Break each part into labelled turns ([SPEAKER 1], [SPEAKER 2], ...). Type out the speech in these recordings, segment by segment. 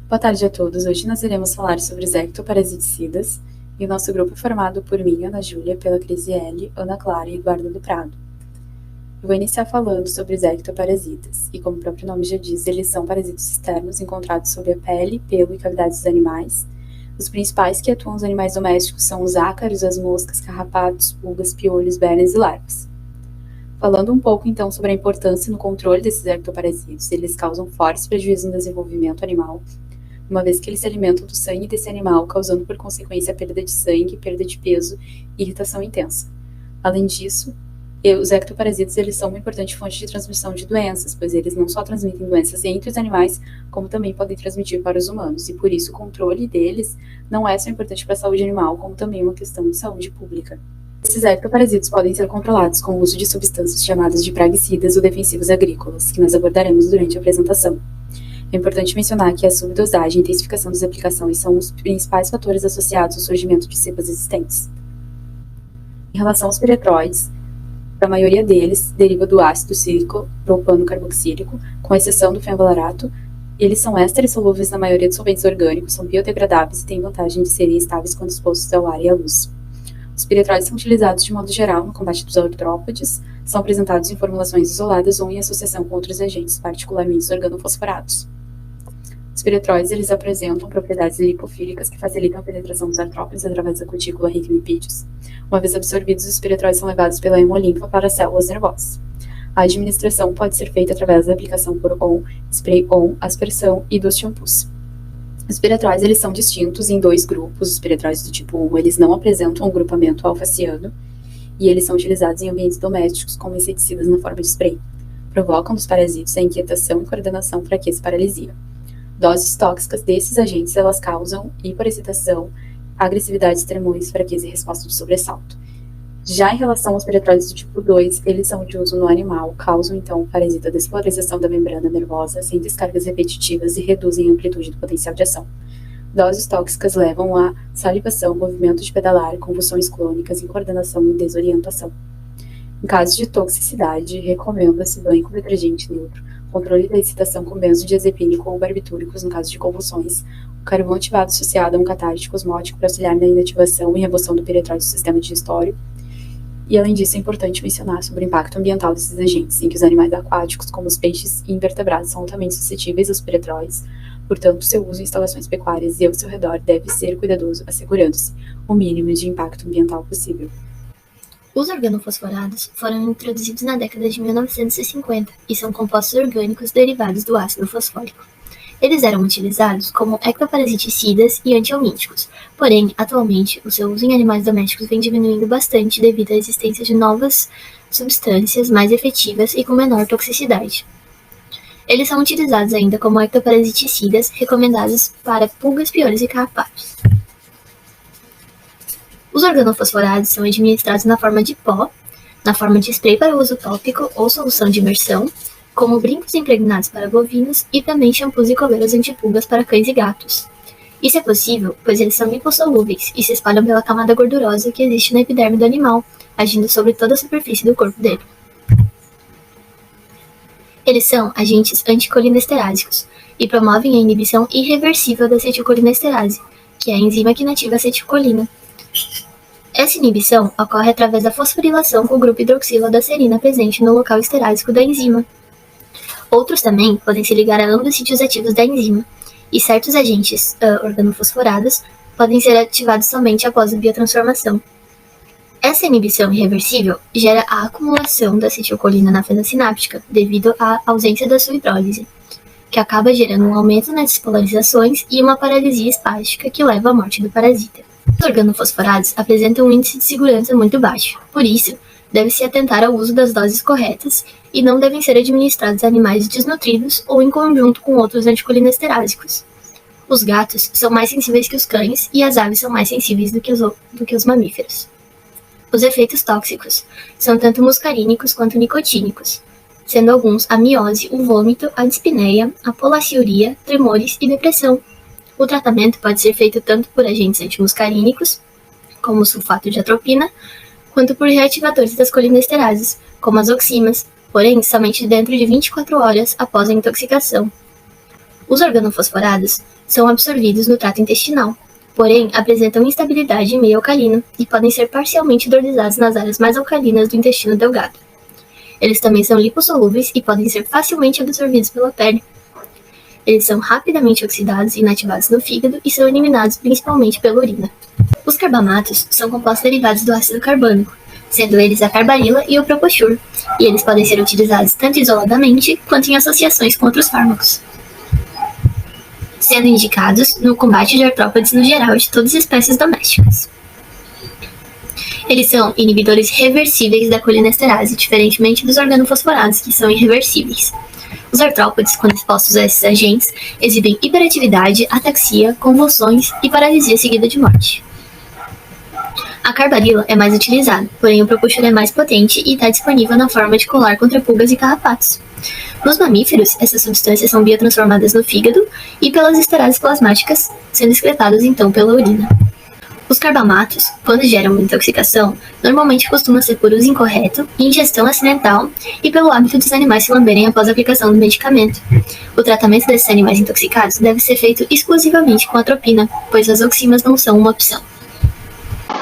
[SPEAKER 1] Boa tarde a todos. Hoje nós iremos falar sobre os ectoparasiticidas e o nosso grupo é formado por mim, Ana Júlia, pela Crisiele, Ana Clara e Eduardo do Prado. Eu vou iniciar falando sobre os ectoparasitas e, como o próprio nome já diz, eles são parasitos externos encontrados sobre a pele, pelo e cavidades dos animais. Os principais que atuam nos animais domésticos são os ácaros, as moscas, carrapatos, pulgas, piolhos, bernes e larvas. Falando um pouco, então, sobre a importância no controle desses ectoparasitos, eles causam fortes prejuízos no desenvolvimento animal, uma vez que eles se alimentam do sangue desse animal, causando por consequência a perda de sangue, perda de peso e irritação intensa. Além disso, os ectoparasitas eles são uma importante fonte de transmissão de doenças, pois eles não só transmitem doenças entre os animais, como também podem transmitir para os humanos, e por isso o controle deles não é só importante para a saúde animal, como também uma questão de saúde pública. Esses ectoparasitos podem ser controlados com o uso de substâncias chamadas de praguicidas ou defensivos agrícolas, que nós abordaremos durante a apresentação. É importante mencionar que a subdosagem e intensificação das aplicações são os principais fatores associados ao surgimento de cepas existentes. Em relação aos piretroides, a maioria deles deriva do ácido cítrico propano carboxílico, com exceção do fenvalarato. Eles são ésteres solúveis na maioria dos solventes orgânicos, são biodegradáveis e têm vantagem de serem estáveis quando expostos ao ar e à luz. Os piretroides são utilizados de modo geral no combate dos artrópodes, são apresentados em formulações isoladas ou em associação com outros agentes, particularmente os organofosforados. Os piretroides eles apresentam propriedades lipofílicas que facilitam a penetração dos artrópodes através da cutícula rica em lipídios. Uma vez absorvidos, os piretroides são levados pela hemolinfa para as células nervosas. A administração pode ser feita através da aplicação por on, spray on, aspersão e dos shampoos. Os piretroides eles são distintos em dois grupos. Os piretroides do tipo 1 eles não apresentam um grupamento alfaciano e eles são utilizados em ambientes domésticos como inseticidas na forma de spray. Provocam nos parasitos a inquietação, coordenação, fraqueza e paralisia. Doses tóxicas desses agentes elas causam hiperexcitação, agressividade, tremores, fraqueza e resposta de sobressalto. Já em relação aos piretroides do tipo 2, eles são de uso no animal, causam então parasita despolarização da membrana nervosa sem descargas repetitivas e reduzem a amplitude do potencial de ação. Doses tóxicas levam a salivação, movimento de pedalar, convulsões clônicas, incoordenação e desorientação. Em caso de toxicidade, recomenda-se banho com detergente neutro, controle da excitação com benzodiazepínico ou barbitúricos no caso de convulsões, o carvão ativado associado a um catártico osmótico para auxiliar na inativação e remoção do piretroide do sistema digestório. E além disso, é importante mencionar sobre o impacto ambiental desses agentes, em que os animais aquáticos, como os peixes e invertebrados, são altamente suscetíveis aos piretroides, portanto, seu uso em instalações pecuárias e ao seu redor deve ser cuidadoso, assegurando-se o mínimo de impacto ambiental possível.
[SPEAKER 2] Os organofosforados foram introduzidos na década de 1950 e são compostos orgânicos derivados do ácido fosfórico. Eles eram utilizados como ectoparasiticidas e antihelmínticos, porém, atualmente, o seu uso em animais domésticos vem diminuindo bastante devido à existência de novas substâncias mais efetivas e com menor toxicidade. Eles são utilizados ainda como ectoparasiticidas recomendados para pulgas, piolhos e carrapatos. Os organofosforados são administrados na forma de pó, na forma de spray para uso tópico ou solução de imersão, como brincos impregnados para bovinos e também shampoos e coleiras antipulgas para cães e gatos. Isso é possível, pois eles são lipossolúveis e se espalham pela camada gordurosa que existe na epiderme do animal, agindo sobre toda a superfície do corpo dele. Eles são agentes anticolinesterásicos e promovem a inibição irreversível da acetilcolinesterase, que é a enzima que inativa a acetilcolina. Essa inibição ocorre através da fosforilação com o grupo hidroxila da serina presente no local esterásico da enzima. Outros também podem se ligar a ambos os sítios ativos da enzima, e certos agentes organofosforados podem ser ativados somente após a biotransformação. Essa inibição irreversível gera a acumulação da acetilcolina na fenda sináptica devido à ausência da sua hidrólise, que acaba gerando um aumento nas despolarizações e uma paralisia espástica que leva à morte do parasita. Os organofosforados apresentam um índice de segurança muito baixo, por isso, deve-se atentar ao uso das doses corretas e não devem ser administrados a animais desnutridos ou em conjunto com outros anticolinesterásicos. Os gatos são mais sensíveis que os cães e as aves são mais sensíveis do que os mamíferos. Os efeitos tóxicos são tanto muscarínicos quanto nicotínicos, sendo alguns a miose, o vômito, a dispneia, a polaciuria, tremores e depressão. O tratamento pode ser feito tanto por agentes antimuscarínicos, como o sulfato de atropina, quanto por reativadores das colinesterases, como as oximas, porém somente dentro de 24 horas após a intoxicação. Os organofosforados são absorvidos no trato intestinal, porém apresentam instabilidade em meio alcalino e podem ser parcialmente hidrolizados nas áreas mais alcalinas do intestino delgado. Eles também são lipossolúveis e podem ser facilmente absorvidos pela pele. Eles são rapidamente oxidados e inativados no fígado e são eliminados principalmente pela urina. Os carbamatos são compostos derivados do ácido carbônico, sendo eles a carbarila e o propoxur, e eles podem ser utilizados tanto isoladamente quanto em associações com outros fármacos, sendo indicados no combate de artrópodes no geral de todas as espécies domésticas. Eles são inibidores reversíveis da colinesterase, diferentemente dos organofosforados, que são irreversíveis. Os artrópodes, quando expostos a esses agentes, exibem hiperatividade, ataxia, convulsões e paralisia seguida de morte. A carbarila é mais utilizada, porém o propoxur é mais potente e está disponível na forma de colar contra pulgas e carrapatos. Nos mamíferos, essas substâncias são biotransformadas no fígado e pelas esterases plasmáticas, sendo excretadas então pela urina. Os carbamatos, quando geram uma intoxicação, normalmente costumam ser por uso incorreto, ingestão acidental e pelo hábito dos animais se lamberem após a aplicação do medicamento. O tratamento desses animais intoxicados deve ser feito exclusivamente com atropina, pois as oximas não são uma opção.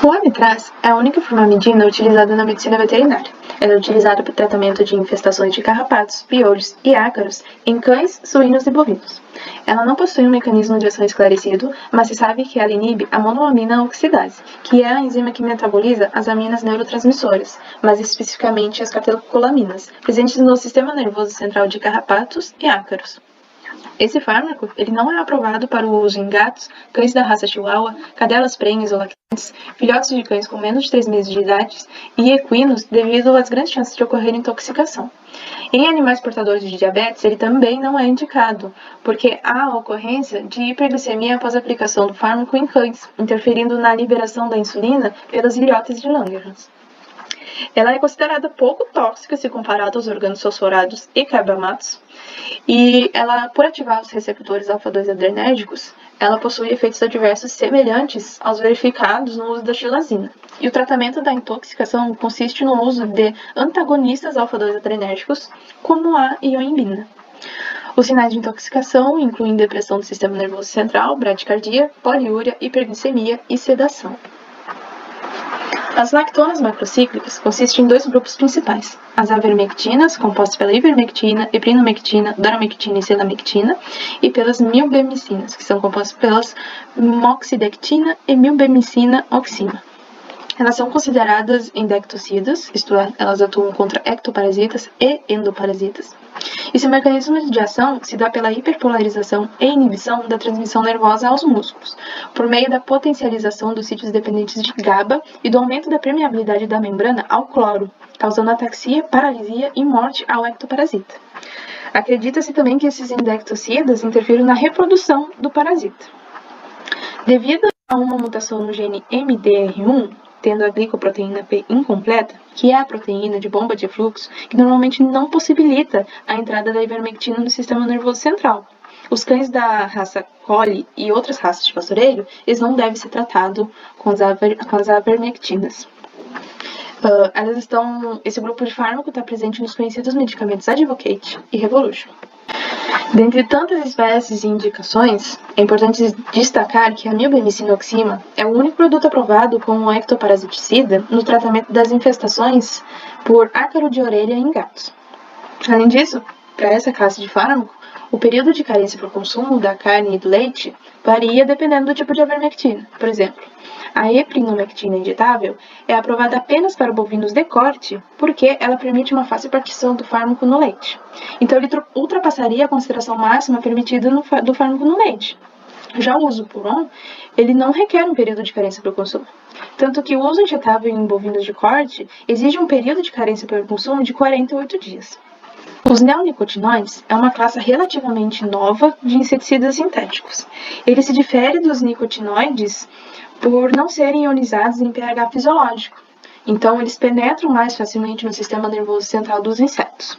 [SPEAKER 3] O amitraz é a única formamidina utilizada na medicina veterinária. Ela é utilizada para o tratamento de infestações de carrapatos, piolhos e ácaros em cães, suínos e bovinos. Ela não possui um mecanismo de ação esclarecido, mas se sabe que ela inibe a monoamina oxidase, que é a enzima que metaboliza as aminas neurotransmissoras, mais especificamente as catecolaminas, presentes no sistema nervoso central de carrapatos e ácaros. Esse fármaco ele não é aprovado para o uso em gatos, cães da raça Chihuahua, cadelas prenhes ou lactantes, filhotes de cães com menos de 3 meses de idade e equinos devido às grandes chances de ocorrer intoxicação. Em animais portadores de diabetes, ele também não é indicado, porque há a ocorrência de hiperglicemia após a aplicação do fármaco em cães, interferindo na liberação da insulina pelas ilhotas de Langerhans. Ela é considerada pouco tóxica se comparada aos organofosforados e carbamatos, e ela, por ativar os receptores alfa-2 adrenérgicos, ela possui efeitos adversos semelhantes aos verificados no uso da xilazina. E o tratamento da intoxicação consiste no uso de antagonistas alfa-2 adrenérgicos, como a ioimbina. Os sinais de intoxicação incluem depressão do sistema nervoso central, bradicardia, poliúria, hiperglicemia e sedação. As lactonas macrocíclicas consistem em 2 grupos principais: as avermectinas, compostas pela ivermectina, eprinomectina, doramectina e selamectina, e pelas milbemicinas, que são compostas pelas moxidectina e milbemicina oxima. Elas são consideradas endectocidas, isto é, elas atuam contra ectoparasitas e endoparasitas. E seu mecanismo de ação se dá pela hiperpolarização e inibição da transmissão nervosa aos músculos, por meio da potencialização dos sítios dependentes de GABA e do aumento da permeabilidade da membrana ao cloro, causando ataxia, paralisia e morte ao ectoparasita. Acredita-se também que esses endectocidas interfiram na reprodução do parasita. Devido a uma mutação no gene MDR1, tendo a glicoproteína P incompleta, que é a proteína de bomba de fluxo, que normalmente não possibilita a entrada da ivermectina no sistema nervoso central. Os cães da raça Collie e outras raças de pastoreio, eles não devem ser tratados com as avermectinas. Esse grupo de fármaco está presente nos conhecidos medicamentos Advocate e Revolution. Dentre tantas espécies e indicações, é importante destacar que a milbemicina oxima é o único produto aprovado como ectoparasiticida no tratamento das infestações por ácaro de orelha em gatos. Além disso, para essa classe de fármaco, o período de carência para o consumo da carne e do leite varia dependendo do tipo de avermectina. Por exemplo, a eprinomectina injetável é aprovada apenas para bovinos de corte porque ela permite uma fácil partição do fármaco no leite. Então, ele ultrapassaria a concentração máxima permitida do fármaco no leite. Já o uso puron, ele não requer um período de carência para o consumo. Tanto que o uso injetável em bovinos de corte exige um período de carência para o consumo de 48 dias. Os neonicotinoides é uma classe relativamente nova de inseticidas sintéticos. Ele se difere dos nicotinoides por não serem ionizados em pH fisiológico. Então, eles penetram mais facilmente no sistema nervoso central dos insetos.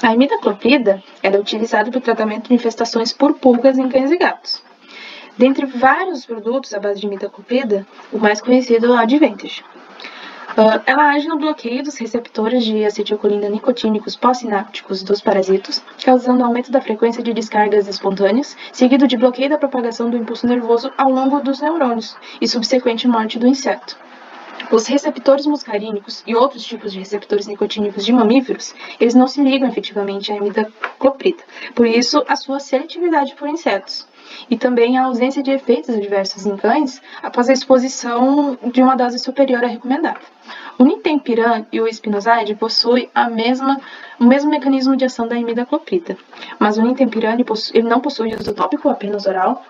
[SPEAKER 3] A imidacloprid é utilizada para o tratamento de infestações por pulgas em cães e gatos. Dentre vários produtos à base de imidacloprid, o mais conhecido é o Advantage. Ela age no bloqueio dos receptores de acetilcolina nicotínicos pós-sinápticos dos parasitos, causando aumento da frequência de descargas espontâneas, seguido de bloqueio da propagação do impulso nervoso ao longo dos neurônios e subsequente morte do inseto. Os receptores muscarínicos e outros tipos de receptores nicotínicos de mamíferos, eles não se ligam efetivamente à imidacloprida, por isso a sua seletividade por insetos. E também a ausência de efeitos adversos em cães após a exposição de uma dose superior à recomendada. O nitempiran e o espinoside possuem o mesmo mecanismo de ação da imidacloprida, mas o nitempiran ele não possui uso tópico, apenas oral.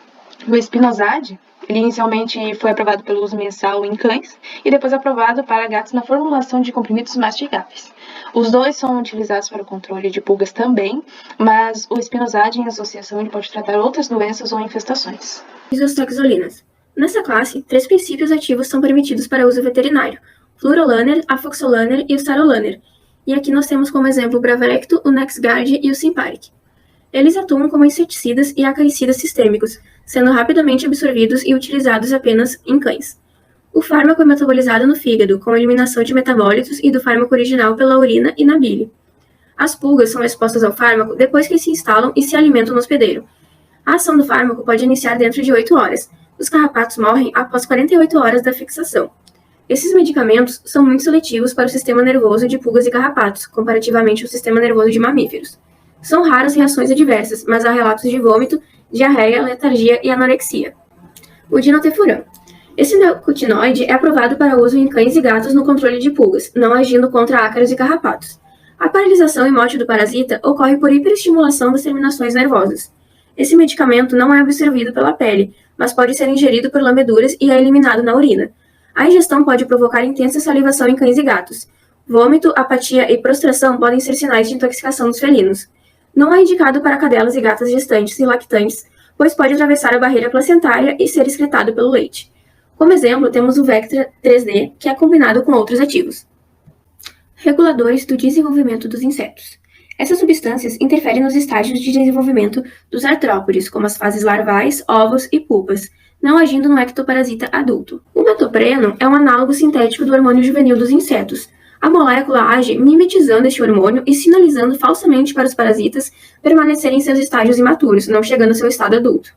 [SPEAKER 3] O espinoside, ele inicialmente foi aprovado pelo uso mensal em cães e depois aprovado para gatos na formulação de comprimidos mastigáveis. Os dois são utilizados para o controle de pulgas também, mas o espinoside em associação ele pode tratar outras doenças ou infestações.
[SPEAKER 4] Isostaxolinas. Nessa classe, 3 princípios ativos são permitidos para uso veterinário: Flurolaner, Afoxolaner e o Starolaner. E aqui nós temos como exemplo o Bravecto, o NexGard e o Simparic. Eles atuam como inseticidas e acaricidas sistêmicos, sendo rapidamente absorvidos e utilizados apenas em cães. O fármaco é metabolizado no fígado, com a eliminação de metabólitos e do fármaco original pela urina e na bile. As pulgas são expostas ao fármaco depois que se instalam e se alimentam no hospedeiro. A ação do fármaco pode iniciar dentro de 8 horas. Os carrapatos morrem após 48 horas da fixação. Esses medicamentos são muito seletivos para o sistema nervoso de pulgas e carrapatos, comparativamente ao sistema nervoso de mamíferos. São raras reações adversas, mas há relatos de vômito, diarreia, letargia e anorexia. O dinotefuran. Esse neocotinoide é aprovado para uso em cães e gatos no controle de pulgas, não agindo contra ácaros e carrapatos. A paralisação e morte do parasita ocorre por hiperestimulação das terminações nervosas. Esse medicamento não é absorvido pela pele, mas pode ser ingerido por lambeduras e é eliminado na urina. A ingestão pode provocar intensa salivação em cães e gatos. Vômito, apatia e prostração podem ser sinais de intoxicação dos felinos. Não é indicado para cadelas e gatas gestantes e lactantes, pois pode atravessar a barreira placentária e ser excretado pelo leite. Como exemplo, temos o Vectra 3D, que é combinado com outros ativos. Reguladores do desenvolvimento dos insetos. Essas substâncias interferem nos estágios de desenvolvimento dos artrópodes, como as fases larvais, ovos e pupas, não agindo no ectoparasita adulto. O metopreno é um análogo sintético do hormônio juvenil dos insetos. A molécula age mimetizando este hormônio e sinalizando falsamente para os parasitas permanecerem em seus estágios imaturos, não chegando ao seu estado adulto.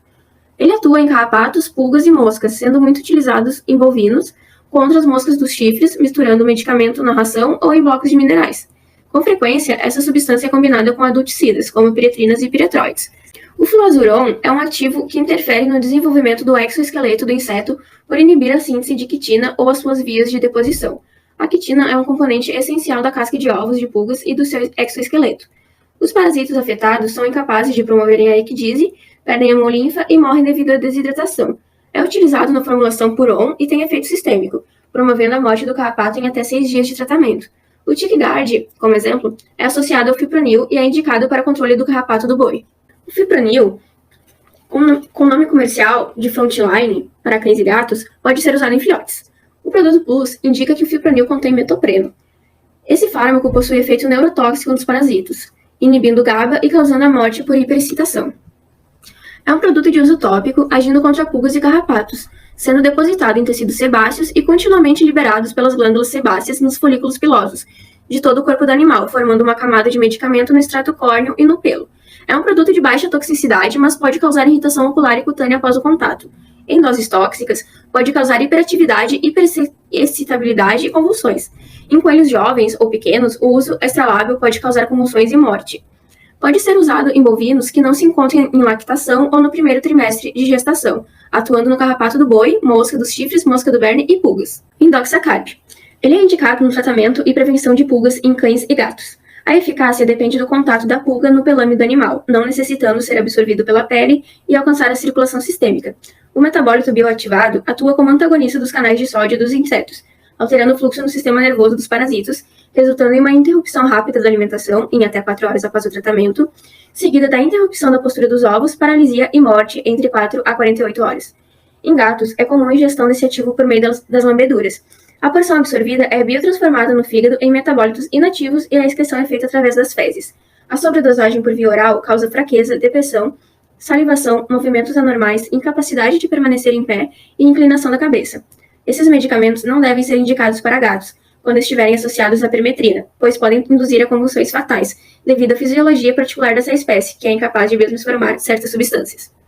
[SPEAKER 4] Ele atua em carrapatos, pulgas e moscas, sendo muito utilizado em bovinos contra as moscas dos chifres, misturando o medicamento na ração ou em blocos de minerais. Com frequência, essa substância é combinada com adulticidas, como piretrinas e piretroides. O fluazuron é um ativo que interfere no desenvolvimento do exoesqueleto do inseto por inibir a síntese de quitina ou as suas vias de deposição. A quitina é um componente essencial da casca de ovos de pulgas e do seu exoesqueleto. Os parasitas afetados são incapazes de promoverem a equidise, perdem a hemolinfa e morrem devido à desidratação. É utilizado na formulação por ON e tem efeito sistêmico, promovendo a morte do carrapato em até 6 dias de tratamento. O TickGuard, como exemplo, é associado ao fipronil e é indicado para controle do carrapato do boi. O fipronil, com nome comercial de Frontline para cães e gatos, pode ser usado em filhotes. O produto Plus indica que o fipronil contém metopreno. Esse fármaco possui efeito neurotóxico nos parasitos, inibindo GABA e causando a morte por hiperexcitação. É um produto de uso tópico, agindo contra pulgas e carrapatos, sendo depositado em tecidos sebáceos e continuamente liberados pelas glândulas sebáceas nos folículos pilosos de todo o corpo do animal, formando uma camada de medicamento no extrato córneo e no pelo. É um produto de baixa toxicidade, mas pode causar irritação ocular e cutânea após o contato. Em doses tóxicas, pode causar hiperatividade, hiperexcitabilidade e convulsões. Em coelhos jovens ou pequenos, o uso extralábio pode causar convulsões e morte. Pode ser usado em bovinos que não se encontram em lactação ou no primeiro trimestre de gestação, atuando no carrapato do boi, mosca dos chifres, mosca do berne e pulgas. Indoxacarb. Ele é indicado no tratamento e prevenção de pulgas em cães e gatos. A eficácia depende do contato da pulga no pelame do animal, não necessitando ser absorvido pela pele e alcançar a circulação sistêmica. O metabólito bioativado atua como antagonista dos canais de sódio dos insetos, alterando o fluxo no sistema nervoso dos parasitos, resultando em uma interrupção rápida da alimentação, em até 4 horas após o tratamento, seguida da interrupção da postura dos ovos, paralisia e morte entre 4 a 48 horas. Em gatos, é comum a ingestão desse ativo por meio das lambeduras. A porção absorvida é biotransformada no fígado em metabólitos inativos e a excreção é feita através das fezes. A sobredosagem por via oral causa fraqueza, depressão, salivação, movimentos anormais, incapacidade de permanecer em pé e inclinação da cabeça. Esses medicamentos não devem ser indicados para gatos, quando estiverem associados à permetrina, pois podem induzir a convulsões fatais, devido à fisiologia particular dessa espécie, que é incapaz de mesmo formar certas substâncias.